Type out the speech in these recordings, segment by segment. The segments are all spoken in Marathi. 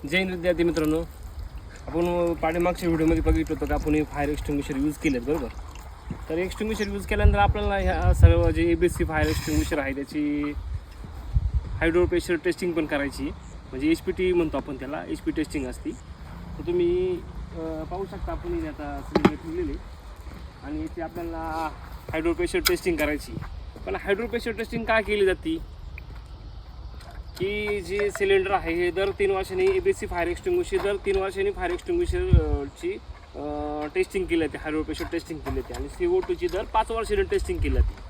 जय हिंद विद्यार्थी मित्रांनो, आपण पाठीमागच्या व्हिडिओमध्ये बघितलं होतं का आपण फायर एक्सटिंग्विशर यूज केलेत बरोबर. तर एक्सटिंग्विशर यूज केल्यानंतर आपल्याला ह्या सर्व जे ABC फायर एक्सटिंग्विशर आहे त्याची हायड्रो प्रेशर टेस्टिंग पण करायची, म्हणजे HPT म्हणतो आपण त्याला, HP टेस्टिंग असती. तर तुम्ही पाहू शकता आपण इथे आता सिलेंडर ठेवलेले आणि इथे आपल्याला हायड्रो प्रेशर टेस्टिंग करायची. पण हायड्रो प्रेशर टेस्टिंग काय केली जाते की जे सिलेंडर आहे हे दर 3 वर्षांनी ABC फायर एक्सटिंग्विशर दर 3 वर्षांनी फायर एक्सटिंग्विशरची टेस्टिंग केली जाते, हायड्रो प्रेशर टेस्टिंग केली जाते आणि CO2ची दर 5 वर्षांनी टेस्टिंग केली जाते.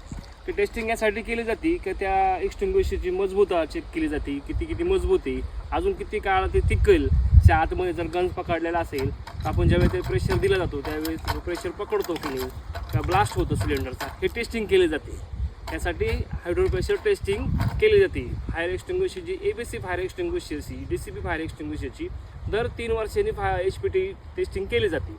ते टेस्टिंग यासाठी केली जाते की त्या एक्सटिंग्विशरची मजबूता चेक केली जाते, किती मजबूत आहे, अजून किती काळ ते टिकेल. त्या आतमध्ये जर गंज पकडलेला असेल तर आपण ज्यावेळी ते प्रेशर दिला जातो त्यावेळी प्रेशर पकडतो की नाही, का ब्लास्ट होतो सिलेंडरचा, हे टेस्टिंग केले जाते. त्यासाठी हायड्रो प्रेशर टेस्टिंग केली जाते. फायर एक्सटिंग्विशरची ABC फायर एक्सटिंग्विशरची DCP फायर एक्सटिंग्विशरची दर 3 वर्षांनी HPT टेस्टिंग केली जाते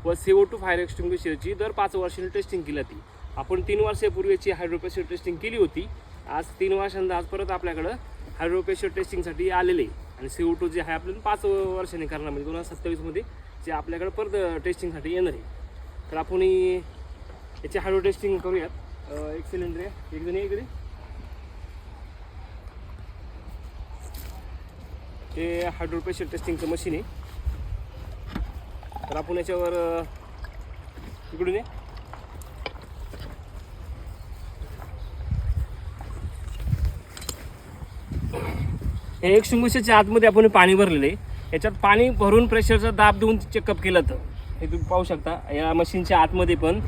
व CO2 फायर एक्सटिंग्विशरची दर 5 वर्षांनी टेस्टिंग केली जाते. आपण 3 वर्षापूर्वीची हायड्रो प्रेशर टेस्टिंग केली होती. आज 3 वर्षांना आज परत आपल्याकडं हायड्रो प्रेशर टेस्टिंगसाठी आलेले आणि CO2 जे आहे आपल्याला 5 वर्षांनी करणार, म्हणजे 2027मध्ये जे आपल्याकडं परत टेस्टिंगसाठी येणार आहे. तर आपण याची हायड्रो टेस्टिंग करूयात. एक सिलेंडर आहे, एक जण इकडे, हे हायड्रो प्रेशर टेस्टिंगचं मशीन आहे. तर आपण याच्यावर इकडून हे एक्सटिंग्विशरच्या आतमध्ये आपण पाणी भरलेलं आहे. याच्यात पाणी भरून प्रेशरचा दाब देऊन चेकअप केलं तर हे तुम्ही पाहू शकता. या मशीनच्या आतमध्ये पण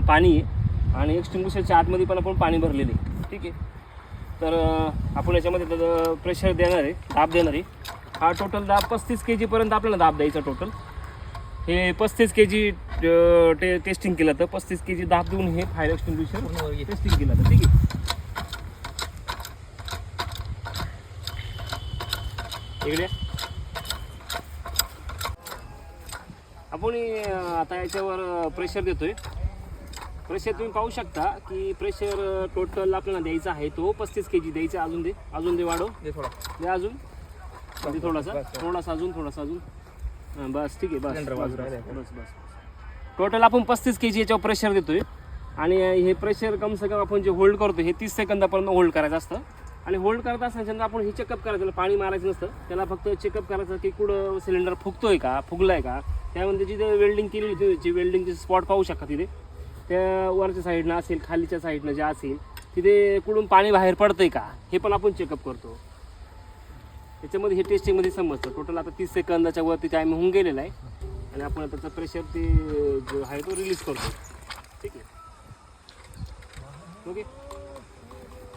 पाणी आहे आणि एक्सटिंग्विशरच्या आतमध्ये पण आपण पाणी भरलेले आहे. ठीक आहे. तर आपण याच्यामध्ये प्रेशर देणार आहे, दाब देणार आहे. हा टोटल दाब 35 kg पर्यंत आपल्याला दाब द्यायचा. टोटल हे 35 kg टेस्टिंग केलं तर 35 kg दाब देऊन हे फायर एक्सटिंग्विशर टेस्टिंग केलं तर. ठीक आहे. इकडे आपण आता याच्यावर प्रेशर देतोय. प्रेशर तुम्ही पाहू शकता की प्रेशर टोटल आपल्याला द्यायचा आहे तो 35 kg द्यायचा. अजून दे वाढव, दे अजून थोडासा अजून हां बस. ठीक आहे, बस. टोटल आपण 35 kg याच्यावर प्रेशर देतोय आणि हे प्रेशर कम से कम आपण जे होल्ड करतो हे 30 सेकंदापर्यंत होल्ड करायचं असतं. आणि होल्ड करत असताना आपण हे चेकअप करायचं, त्याला पाणी मारायचं नसतं, त्याला फक्त चेकअप करायचं की कुठं सिलेंडर फुगतोय का, फुगलाय का. त्यामध्ये जिथे वेल्डिंग केली होती जी वेल्डिंगची स्पॉट पाहू शकता तिथे, त्या वरच्या साईडनं असेल खालीच्या साईडनं जे असेल तिथे कुठून पाणी बाहेर पडतंय का हे पण आपण चेकअप करतो. त्याच्यामध्ये हे टेस्टिंगमध्ये समजतं. टोटल आता 30 सेकंदाच्या वरती टाईम होऊन गेलेला आहे आणि आपण त्याचा प्रेशर ते जो आहे तो रिलीज करतो. ठीक आहे, ओके.